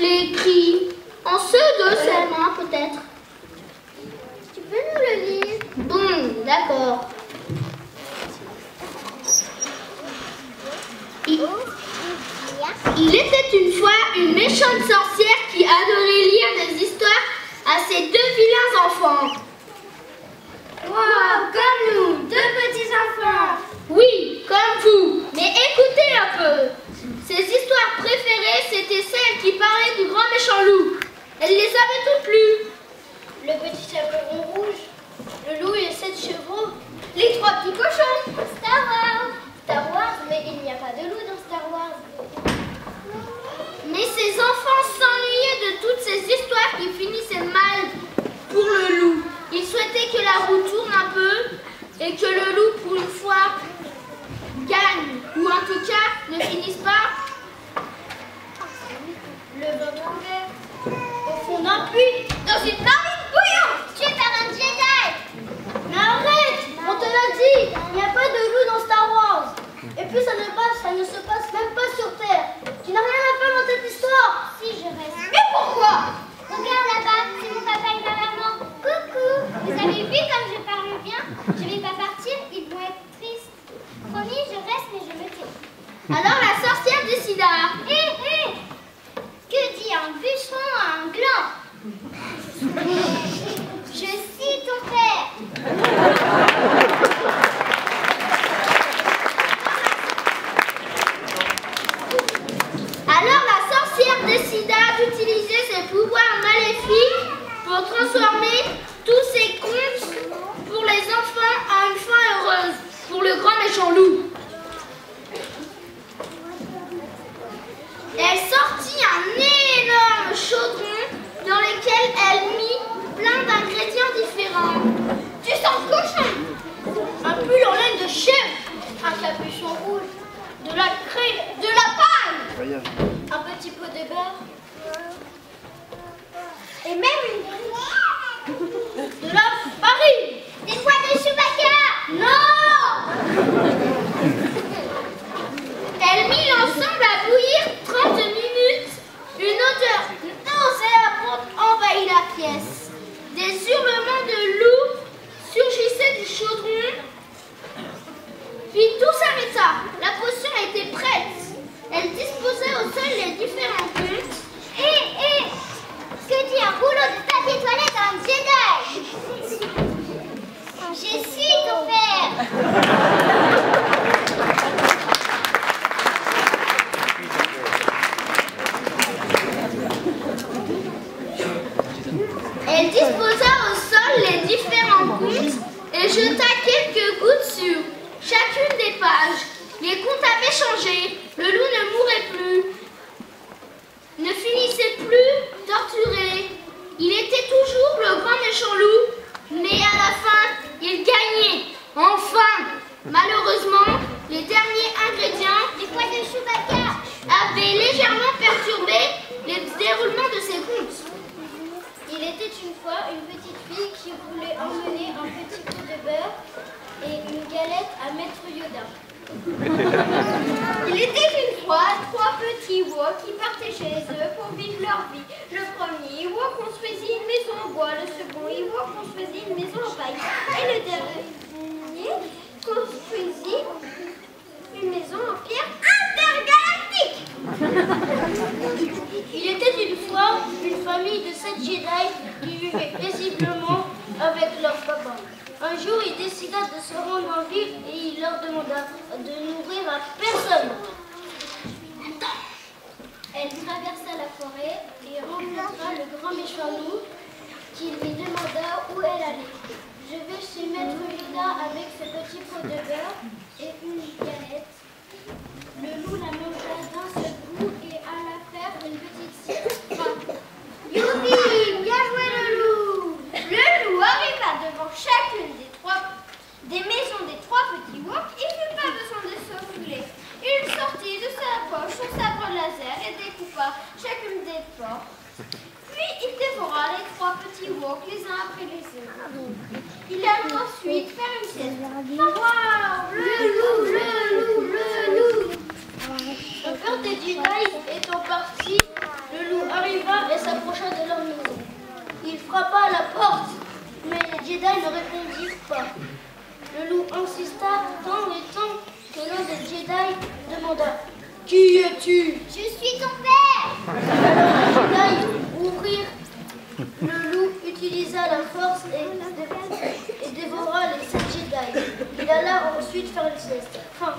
l'ai écrit en CE2 seulement, peut-être. Tu peux nous le lire? Bon, d'accord. Il était une fois une méchante sorcière qui adorait lire des histoires à ses deux vilains enfants. Wow, comme nous, deux petits enfants. Oui, comme vous. Mais écoutez un peu. Ses histoires préférées, c'était celles qui parlaient du grand méchant loup. Elle les avait toutes lues. Le petit chaperon rouge, le loup et les 7 chevaux, les 3 petits cochons. Star Wars. Star Wars, mais il n'y a pas de loup dans Star Wars. Mais ces enfants s'ennuyaient de toutes ces histoires qui finissaient mal pour le loup. Ils souhaitaient que la roue tourne un peu et que le loup, pour une fois, gagne, ou en tout cas ne finisse pas Le ventre ouvert, au fond d'un puits, dans une marmite bouillante, tué par un Jedi. Mais arrête, on te l'a dit, il n'y a pas de loup dans Star Wars. Et puis ça ne se passe même pas sur Terre. Tu n'as rien à faire dans cette histoire. Si, je reste. Mais pourquoi? Regarde là-bas, c'est mon papa et ma maman. Coucou. Vous avez vu comme je parle bien? Je ne vais pas partir, ils vont être tristes. Promis, je reste, mais je me tais. Alors la sorcière décida. Hé, que dit un bûcheron à un gland? Je scie ton père. Alors la sorcière décida d'utiliser ses pouvoirs maléfiques pour transformer tous ses contes pour les enfants en une fin heureuse pour le grand méchant loup. Elle sortit un énorme chaudron dans lequel elle mit plein d'ingrédients différents. Du sang de cochon, un pull en laine de chèvre, un capuchon rouge, de la craie, de la paille, un petit pot de beurre, et même de la farine. Des pois de Chewbacca. Non. Elle mit l'ensemble à bouillir 30 minutes. Une odeur nauséabonde envahit la pièce. Des hurlements de loup surgissaient du chaudron. Puis tout s'arrêta. La potion était prête. Elle disposait au sol les différents contes. Hé, que dit un rouleau de papier toilette à un Jedi? J'ai su ton père. Elle disposa au sol les différents contes et jeta quelques gouttes sur chacune des pages. Les contes avaient changé. Le loup ne mourait plus, ne finissait plus torturé. Il était toujours le grand méchant loup, mais à la fin, il gagnait. Enfin, malheureusement, les derniers ingrédients Des pois de Chewbacca. avaient légèrement perturbé le déroulement de ses contes. Il était une fois une petite fille qui voulait emmener un petit pot de beurre et une galette à Maître Yoda. Il était une fois 3 petits Ewoks qui partaient chez eux pour vivre leur vie. Le premier Ewok construisit une maison en bois, le second Ewok construisit une maison en paille et le dernier construisit une maison en pierre intergalactique. Il était une fois une famille de 7 Jedi qui vivaient paisiblement avec leur papa. Un jour, il décida de se rendre en ville et il leur demanda de nourrir à personne. Elle traversa la forêt et rencontra le grand méchant loup qui lui demanda où elle allait. Je vais chez Maître Yoda avec ce petit pot de beurre et une galette. Le loup la mangea d'un seul coup et alla faire une petite sieste. Youpi! Bien joué le loup! Le loup arriva devant chacune des maisons des 3 petits Woks. Il n'eut pas besoin de se fouler. Il sortit de sa poche son sabre laser et découpa chacune des portes. Puis il dévora les 3 petits Woks les uns après les autres. Il alla ensuite faire une sieste. Waouh! Le loup! Le père des Jedi étant parti, le loup arriva frappa à la porte, mais les Jedi ne répondirent pas. Le loup insista tant et tant que l'un des Jedi demanda « Qui es-tu » Je suis ton père. Alors les Jedi ouvrirent. Le loup utilisa la force et dévora les 7 Jedi. Il alla ensuite faire une sieste. Fin.